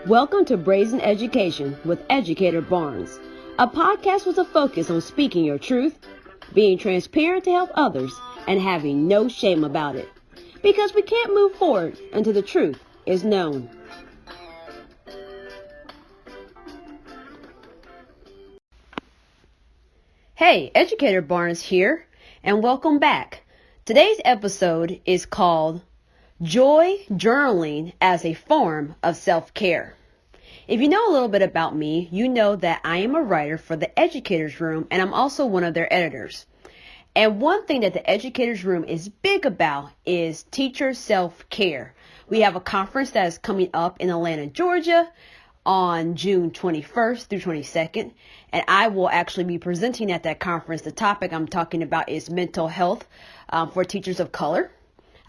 Welcome to Brazen Education with Educator Barnes, a podcast with a focus on speaking your truth, being transparent to help others, and having no shame about it. Because we can't move forward until the truth is known. Hey, Educator Barnes here, and welcome back. Today's episode is called Joy Journaling as a Form of Self-Care. If you know a little bit about me, you know that I am a writer for the Educator's Room, and I'm also one of their editors. And one thing that the Educator's Room is big about is teacher self-care. We have a conference that is coming up in Atlanta, Georgia on June 21st through 22nd. And I will actually be presenting at that conference. The topic I'm talking about is mental health for teachers of color.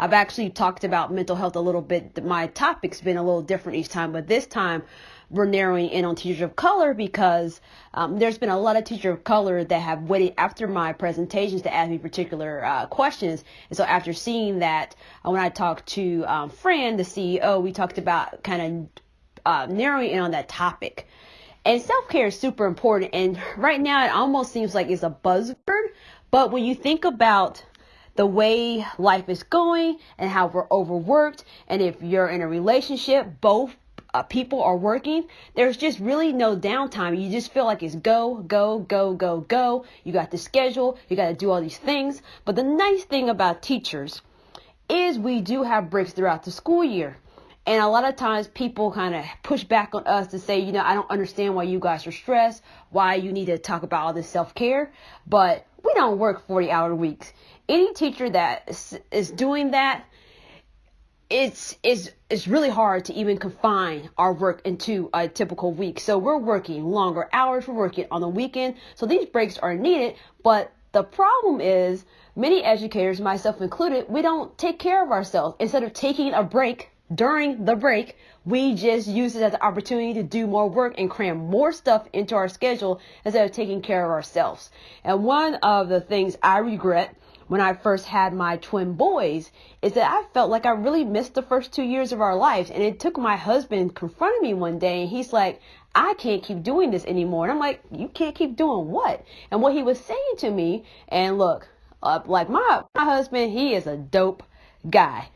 I've actually talked about mental health a little bit. My topic's been a little different each time, but this time we're narrowing in on teachers of color because there's been a lot of teachers of color that have waited after my presentations to ask me particular questions. And so after seeing that, when I talked to Fran, the CEO, we talked about kind of narrowing in on that topic. And self-care is super important. And right now it almost seems like it's a buzzword. But when you think about the way life is going and how we're overworked, and if you're in a relationship, both people are working, there's just really no downtime. You just feel like it's go, go, go, go, go. You got the schedule, you got to do all these things. But the nice thing about teachers is we do have breaks throughout the school year. And a lot of times people kind of push back on us to say, I don't understand why you guys are stressed, why you need to talk about all this self-care. But we don't work 40-hour weeks. Any teacher that is doing that, it's really hard to even confine our work into a typical week. So we're working longer hours, we're working on the weekend. So these breaks are needed. But the problem is many educators, myself included, we don't take care of ourselves. Instead of taking a break during the break, we just use it as an opportunity to do more work and cram more stuff into our schedule instead of taking care of ourselves. And one of the things I regret when I first had my twin boys is that I felt like I really missed the first 2 years of our lives. And it took my husband confronting me one day and he's like, I can't keep doing this anymore. And I'm like, you can't keep doing what? And what he was saying to me, and look, like my husband, he is a dope guy.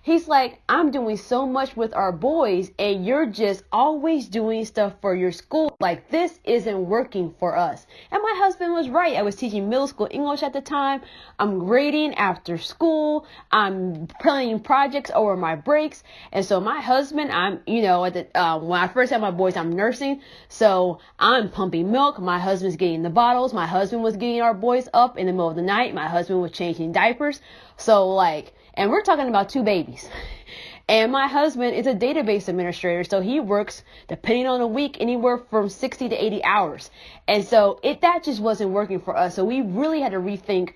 He's like, I'm doing so much with our boys and you're just always doing stuff for your school. Like, this isn't working for us. And my husband was right. I was teaching middle school English at the time. I'm grading after school. I'm planning projects over my breaks. And so my husband, when I first had my boys, I'm nursing. So I'm pumping milk. My husband's getting the bottles. My husband was getting our boys up in the middle of the night. My husband was changing diapers. So and we're talking about 2 babies. And my husband is a database administrator. So he works, depending on the week, anywhere from 60 to 80 hours. And so that just wasn't working for us. So we really had to rethink,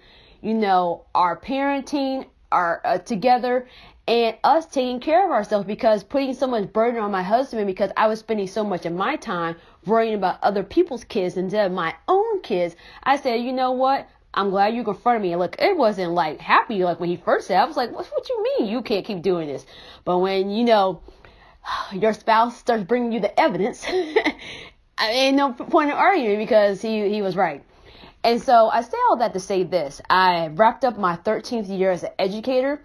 our parenting, our together, and us taking care of ourselves, because putting so much burden on my husband because I was spending so much of my time worrying about other people's kids instead of my own kids. I said, you know what? I'm glad you confronted me. Look, it wasn't happy when he first said, I was like, what you mean you can't keep doing this? But when, your spouse starts bringing you the evidence, I ain't no point in arguing because he was right. And so I say all that to say this. I wrapped up my 13th year as an educator.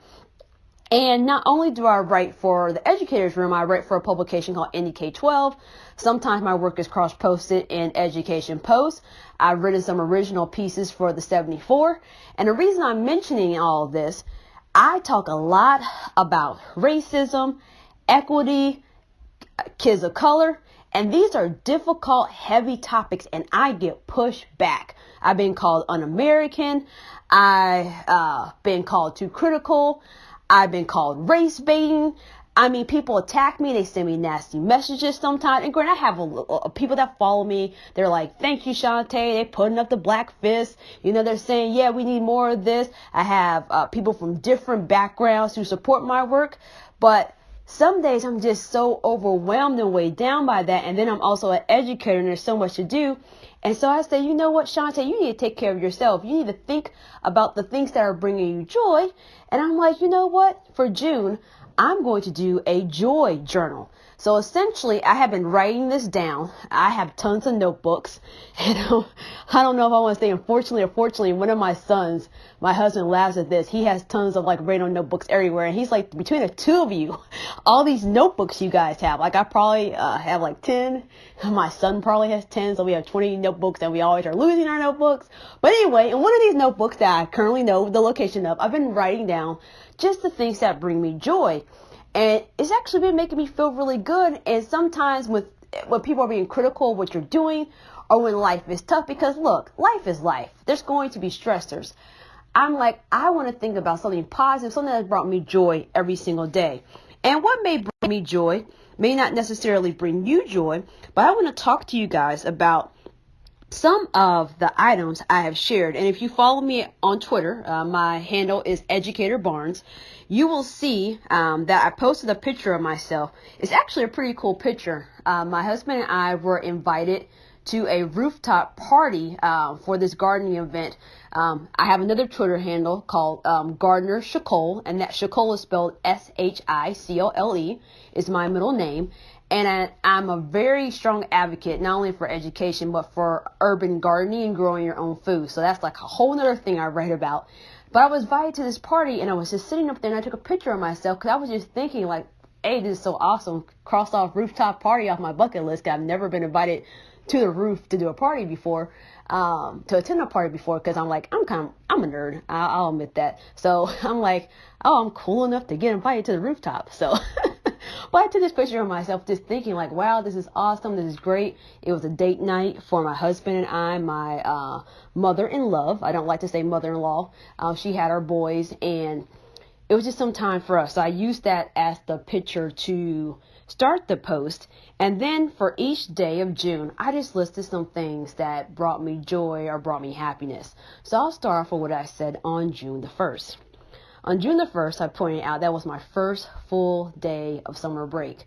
And not only do I write for the Educator's Room, I write for a publication called NDK12. Sometimes my work is cross-posted in Education Post. I've written some original pieces for the 74. And the reason I'm mentioning all this, I talk a lot about racism, equity, kids of color. And these are difficult, heavy topics, and I get pushed back. I've been called un-American. I've been called too critical. I've been called race baiting. I mean, people attack me. They send me nasty messages sometimes. And granted, I have people that follow me. They're like, thank you, Shantae. They're putting up the black fist. They're saying, yeah, we need more of this. I have people from different backgrounds who support my work. But some days I'm just so overwhelmed and weighed down by that. And then I'm also an educator and there's so much to do. And so I say, you know what, Shantae, you need to take care of yourself. You need to think about the things that are bringing you joy. And I'm like, you know what? For June, I'm going to do a joy journal. So essentially, I have been writing this down. I have tons of notebooks. And I don't know if I want to say unfortunately or fortunately, one of my sons, my husband laughs at this. He has tons of like random notebooks everywhere. And he's like, between the two of you, all these notebooks you guys have. Like I probably have like 10. My son probably has 10. So we have 20 notebooks and we always are losing our notebooks. But anyway, in one of these notebooks that I currently know the location of, I've been writing down just the things that bring me joy. And it's actually been making me feel really good. And sometimes when people are being critical of what you're doing or when life is tough, because look, life is life. There's going to be stressors. I'm like, I want to think about something positive, something that brought me joy every single day. And what may bring me joy may not necessarily bring you joy, but I want to talk to you guys about some of the items I have shared. And if you follow me on Twitter, my handle is Educator Barnes. You will see that I posted a picture of myself. It's actually a pretty cool picture. My husband and I were invited to a rooftop party for this gardening event. I have another Twitter handle called Gardener Shicole, and that Shicole is spelled Shicole, is my middle name. And I'm a very strong advocate, not only for education, but for urban gardening and growing your own food. So that's like a whole other thing I write about. But I was invited to this party and I was just sitting up there and I took a picture of myself because I was just thinking like, hey, this is so awesome. Crossed off rooftop party off my bucket list. I've never been invited to the roof to do a party before, to attend a party before, because I'm like, I'm a nerd. I'll admit that. So I'm like, oh, I'm cool enough to get invited to the rooftop. So but I took this picture of myself just thinking like, wow, this is awesome. This is great. It was a date night for my husband and I, my mother-in-law. I don't like to say mother-in-law. She had our boys and it was just some time for us. So I used that as the picture to start the post. And then for each day of June, I just listed some things that brought me joy or brought me happiness. So I'll start off with what I said on June the 1st. On June the 1st, I pointed out that was my first full day of summer break.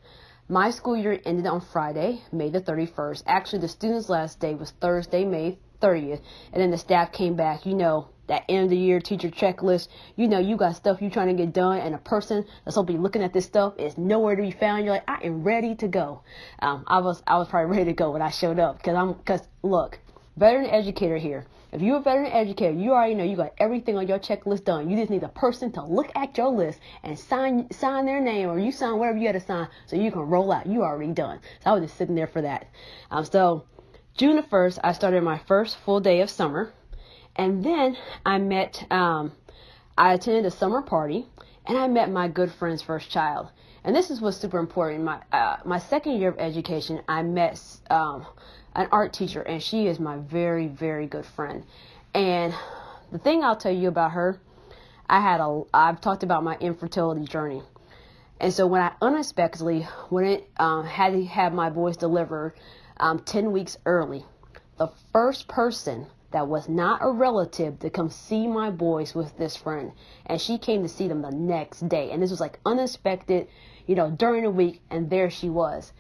My school year ended on Friday, May the 31st. Actually, the students' last day was Thursday, May 30th. And then the staff came back, that end of the year teacher checklist. You got stuff you're trying to get done, and a person that's supposed to be looking at this stuff is nowhere to be found. You're like, I am ready to go. I was probably ready to go when I showed up because look, veteran educator here. If you're a veteran educator, you already know you got everything on your checklist done. You just need a person to look at your list and sign their name, or you sign whatever you got to sign so you can roll out. You already done. So I was just sitting there for that. So June the 1st, I started my first full day of summer. And then I attended a summer party and I met my good friend's first child. And this is what's super important. My second year of education, I met an art teacher, and she is my very, very good friend. And the thing I'll tell you about her, I've talked about my infertility journey. And so when I unexpectedly had to have my boys delivered 10 weeks early, the first person that was not a relative to come see my boys was this friend. And she came to see them the next day. And this was like unexpected, during the week. And there she was.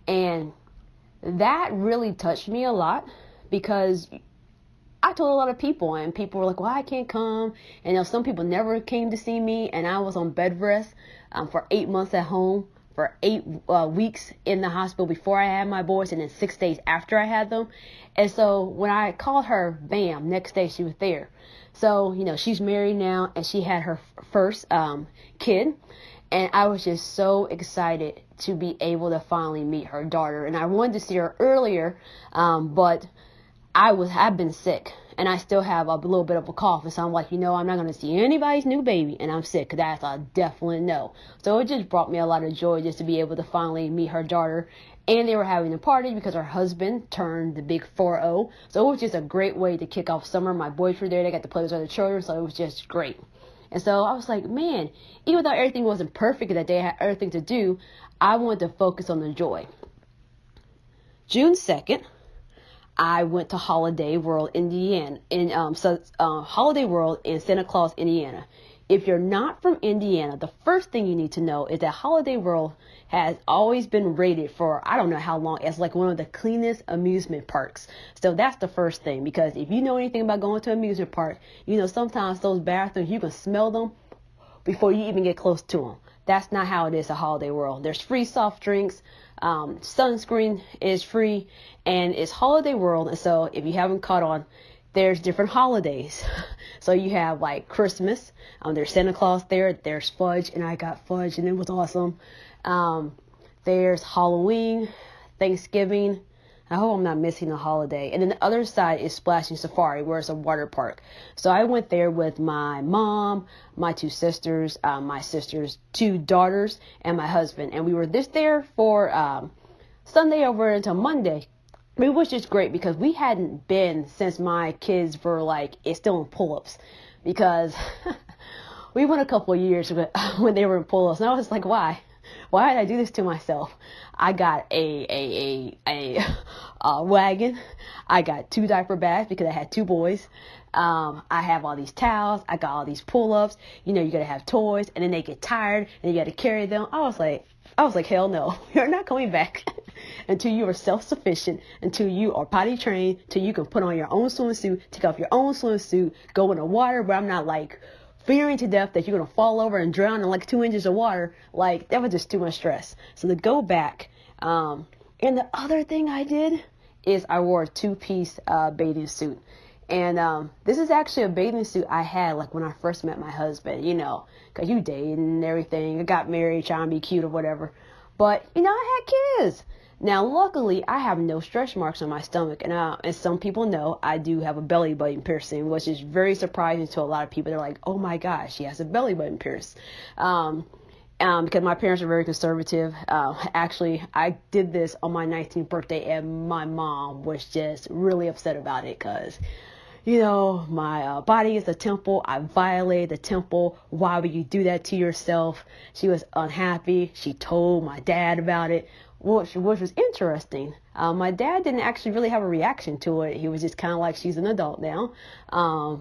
And that really touched me a lot because I told a lot of people and people were like, well, I can't come. And some people never came to see me. And I was on bed rest for 8 months at home, for 8 weeks in the hospital before I had my boys, and then 6 days after I had them. And so when I called her, bam, next day she was there. So, she's married now and she had her first kid. And I was just so excited to be able to finally meet her daughter. And I wanted to see her earlier, but I've been sick and I still have a little bit of a cough. And so I'm like, I'm not going to see anybody's new baby. And I'm sick. That's a definite no. So it just brought me a lot of joy just to be able to finally meet her daughter. And they were having a party because her husband turned the big 4-0. So it was just a great way to kick off summer. My boys were there. They got to play with other children. So it was just great. And so I was like, man, even though everything wasn't perfect that day, I had everything to do, I wanted to focus on the joy. June 2nd, I went to Holiday World, Indiana, Holiday World in Santa Claus, Indiana. If you're not from Indiana, the first thing you need to know is that Holiday World has always been rated for, I don't know how long, as like one of the cleanest amusement parks. So that's the first thing, because if you know anything about going to an amusement park, sometimes those bathrooms, you can smell them before you even get close to them. That's not how it is a holiday world. There's free soft drinks. Sunscreen is free, and it's holiday world. And so if you haven't caught on, there's different holidays. So you have like Christmas. There's Santa Claus there. There's fudge, and I got fudge, and it was awesome. There's Halloween, Thanksgiving. I hope I'm not missing a holiday. And then the other side is Splashing Safari, where it's a water park. So I went there with my mom, my two sisters, my sister's two daughters, and my husband. And we were there for Sunday over until Monday. It was just great because we hadn't been since my kids were like, it's still in pull-ups. Because we went a couple of years when they were in pull-ups. And I was like, why? Why did I do this to myself? I got a wagon. I got 2 diaper bags because I had 2 boys. I have all these towels. I got all these pull-ups. You know, you got to have toys, and then they get tired, and you got to carry them. I was like, hell no, you're not coming back until you are self-sufficient, until you are potty trained, until you can put on your own swimsuit, take off your own swimsuit, go in the water where I'm not like fearing to death that you're going to fall over and drown in like 2 inches of water. Like, that was just too much stress. So to go back, and the other thing I did is I wore a 2-piece bathing suit. And this is actually a bathing suit I had like when I first met my husband, you know, because you dated and everything. I got married, trying to be cute or whatever. But, you know, I had kids. Now, luckily, I have no stretch marks on my stomach. And some people know I do have a belly button piercing, which is very surprising to a lot of people. They're like, oh, my gosh, she has a belly button pierce. Because my parents are very conservative. Actually, I did this on my 19th birthday, and my mom was just really upset about it because, you know, my body is a temple. I violated the temple. Why would you do that to yourself? She was unhappy. She told my dad about it, which was interesting. My dad didn't actually really have a reaction to it. He was just kind of like, she's an adult now.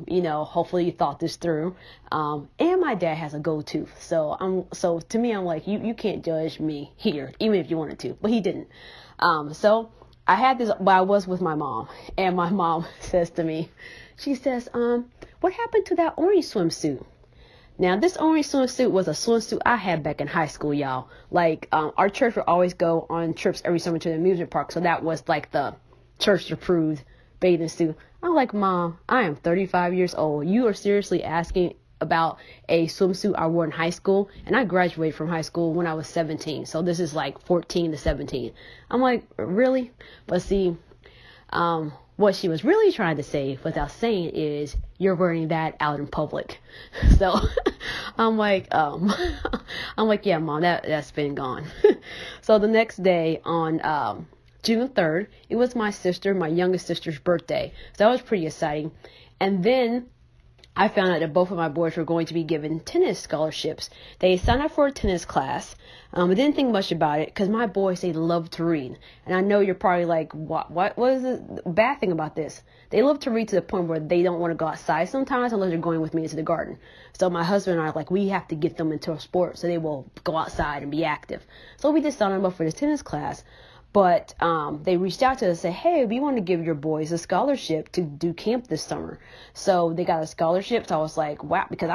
You know, hopefully you thought this through. And my dad has a gold tooth. So to me, I'm like, you can't judge me here, even if you wanted to, but he didn't. So I had this, but I was with my mom, and my mom says to me, she says, what happened to that orange swimsuit? Now, this orange swimsuit was a swimsuit I had back in high school, y'all. Like, our church would always go on trips every summer to the amusement park. So that was like the church-approved bathing suit. I'm like, Mom, I am 35 years old. You are seriously asking about a swimsuit I wore in high school? And I graduated from high school when I was 17. So this is like 14 to 17. I'm like, really? But see, what she was really trying to say without saying is, you're wearing that out in public. So I'm like, yeah, Mom, that's been gone. So the next day on June 3rd, it was my youngest sister's birthday. So that was pretty exciting. And then I found out that both of my boys were going to be given tennis scholarships. They signed up for a tennis class. I didn't think much about it because my boys, they love to read. And I know you're probably like, what is the bad thing about this? They love to read to the point where they don't want to go outside sometimes unless they're going with me into the garden. So my husband and I are like, we have to get them into a sport so they will go outside and be active. So we just signed them up for this tennis class. But they reached out to us and said, hey, we want to give your boys a scholarship to do camp this summer. So they got a scholarship. So I was like, wow, because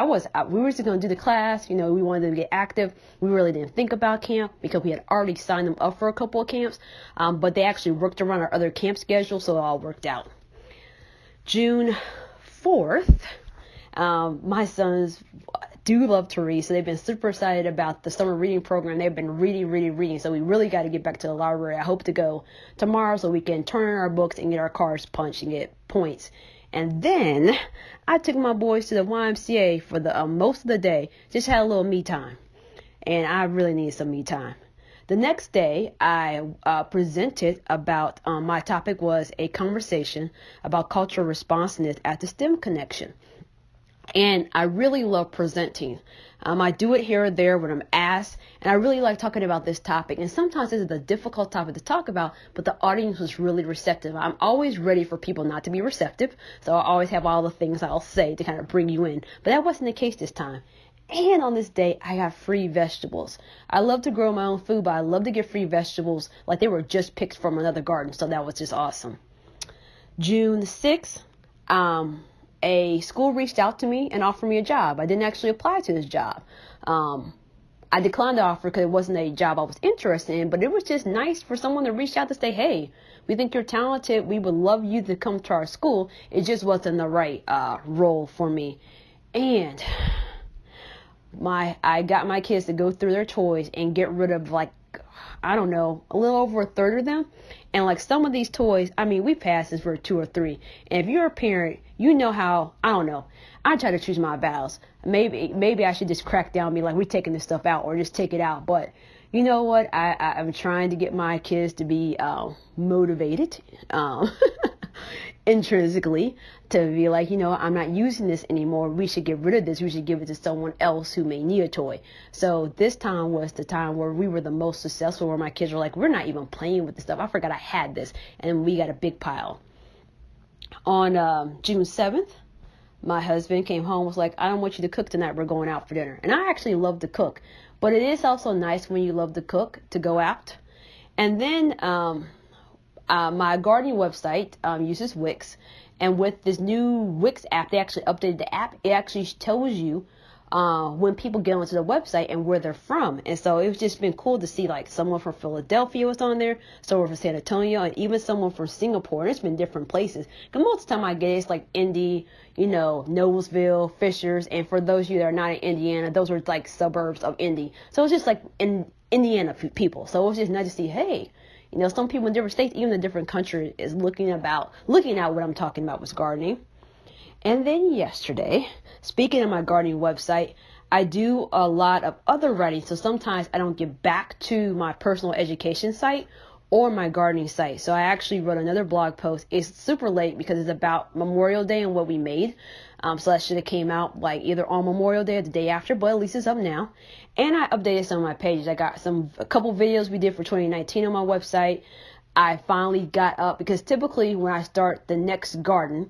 we were just going to do the class. You know, we wanted them to get active. We really didn't think about camp because we had already signed them up for a couple of camps. But they actually worked around our other camp schedule. So it all worked out. June 4th, my sons do love to read, so they've been super excited about the summer reading program. They've been reading, so we really got to get back to the library. I hope to go tomorrow so we can turn in our books and get our cards punched and get points. And then I took my boys to the YMCA for the most of the day, just had a little me time, and I really needed some me time. The next day, I presented about, my topic was a conversation about cultural responsiveness at the STEM connection. And I really love presenting. I do it here or there when I'm asked, and I really like talking about this topic. And sometimes this is a difficult topic to talk about, but the audience was really receptive. I'm always ready for people not to be receptive, so I always have all the things I'll say to kind of bring you in. But that wasn't the case this time. And on this day, I got free vegetables. I love to grow my own food, but I love to get free vegetables like they were just picked from another garden. So that was just awesome. June 6th, a school reached out to me and offered me a job. I didn't actually apply to this job. I declined the offer because it wasn't a job I was interested in, but it was just nice for someone to reach out to say, hey, we think you're talented. We would love you to come to our school. It just wasn't the right role for me. And I got my kids to go through their toys and get rid of, like, I don't know, a little over a third of them. And like some of these toys, I mean, we passed this for 2 or 3. And if you're a parent, you know how, I don't know, I try to choose my battles. Maybe I should just crack down and be like, we're taking this stuff out, or just take it out. But you know what? I'm trying to get my kids to be motivated intrinsically, to be like, you know, I'm not using this anymore. We should get rid of this. We should give it to someone else who may need a toy. So this time was the time where we were the most successful, where my kids were like, we're not even playing with this stuff. I forgot I had this. And we got a big pile. On June 7th, my husband came home, was like, I don't want you to cook tonight. We're going out for dinner. And I actually love to cook. But it is also nice when you love to cook to go out. And then my gardening website uses Wix. And with this new Wix app, they actually updated the app. It actually tells you when people get onto the website and where they're from. And so it's just been cool to see, like, someone from Philadelphia was on there, someone from San Antonio, and even someone from Singapore. And it's been different places. Because most of the time I get it's like Indy, you know, Noblesville, Fishers. And for those of you that are not in Indiana, those are like suburbs of Indy. So it's just like in Indiana people. So it's just nice to see, hey, you know, some people in different states, even in different countries, is looking at what I'm talking about with gardening. And then yesterday, speaking of my gardening website, I do a lot of other writing. So sometimes I don't get back to my personal education site or my gardening site. So I actually wrote another blog post. It's super late because it's about Memorial Day and what we made. So that should have came out like either on Memorial Day or the day after, but at least it's up now. And I updated some of my pages. I got a couple videos we did for 2019 on my website. I finally got up, because typically when I start the next garden,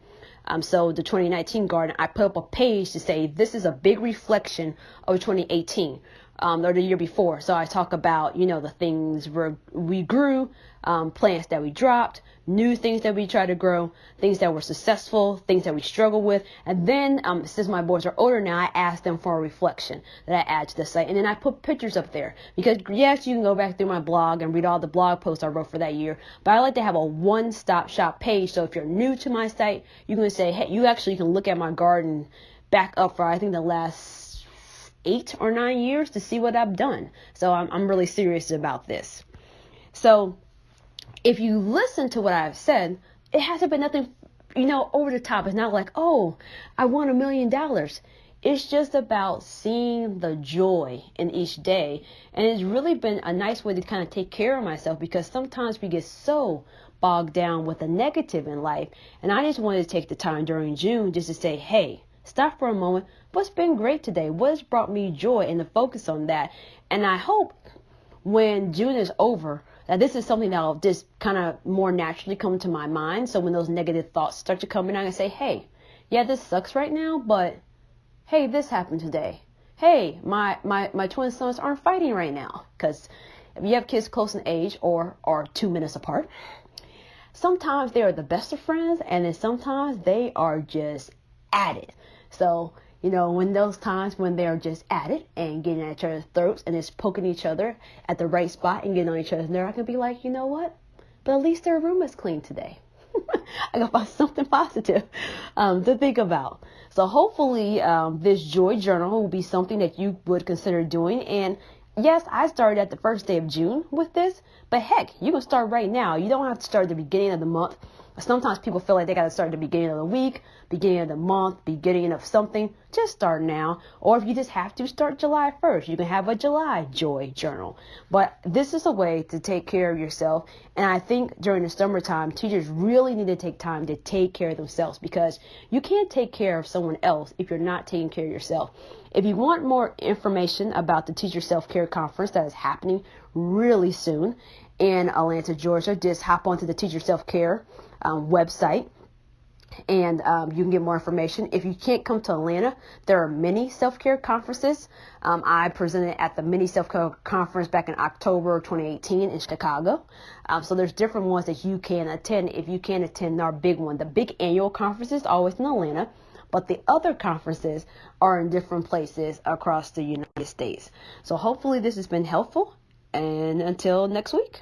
so the 2019 garden, I put up a page to say this is a big reflection of 2018 or the year before. So I talk about, you know, the things we grew, plants that we dropped, new things that we tried to grow, things that were successful, things that we struggled with. And then since my boys are older now, I asked them for a reflection that I add to the site. And then I put pictures up there, because yes, you can go back through my blog and read all the blog posts I wrote for that year. But I like to have a one-stop shop page. So if you're new to my site, you can say, hey, you actually can look at my garden back up for, I think, the last 8 or 9 years to see what I've done. So I'm really serious about this. So if you listen to what I've said, it hasn't been nothing, you know, over the top. It's not like, oh, I won $1 million. It's just about seeing the joy in each day. And it's really been a nice way to kind of take care of myself, because sometimes we get so bogged down with the negative in life. And I just wanted to take the time during June just to say, hey, stop for a moment. What's been great today? What has brought me joy? And to focus on that. And I hope when June is over, that this is something that will just kind of more naturally come to my mind. So when those negative thoughts start to come in, I can say, hey, yeah, this sucks right now, but hey, this happened today. Hey, my twin sons aren't fighting right now. Because if you have kids close in age or are 2 minutes apart, sometimes they are the best of friends, and then sometimes they are just at it. So, you know, when those times when they're just at it and getting at each other's throats and it's poking each other at the right spot and getting on each other's nerves, I can be like, you know what? But at least their room is clean today. I can find something positive to think about. So hopefully this joy journal will be something that you would consider doing. And yes, I started at the first day of June with this, but heck, you can start right now. You don't have to start at the beginning of the month. Sometimes people feel like they got to start at the beginning of the week, beginning of the month, beginning of something. Just start now. Or if you just have to, start July 1st. You can have a July joy journal. But this is a way to take care of yourself. And I think during the summertime, teachers really need to take time to take care of themselves, because you can't take care of someone else if you're not taking care of yourself. If you want more information about the Teacher Self-Care Conference that is happening really soon in Atlanta, Georgia, just hop onto the Teacher Self-Care website, and you can get more information. If you can't come to Atlanta, there are many self-care conferences. I presented at the mini self-care conference back in October 2018 in Chicago. So there's different ones that you can attend if you can't attend our big one. The big annual conference is always in Atlanta, but the other conferences are in different places across the United States. So hopefully this has been helpful, and until next week.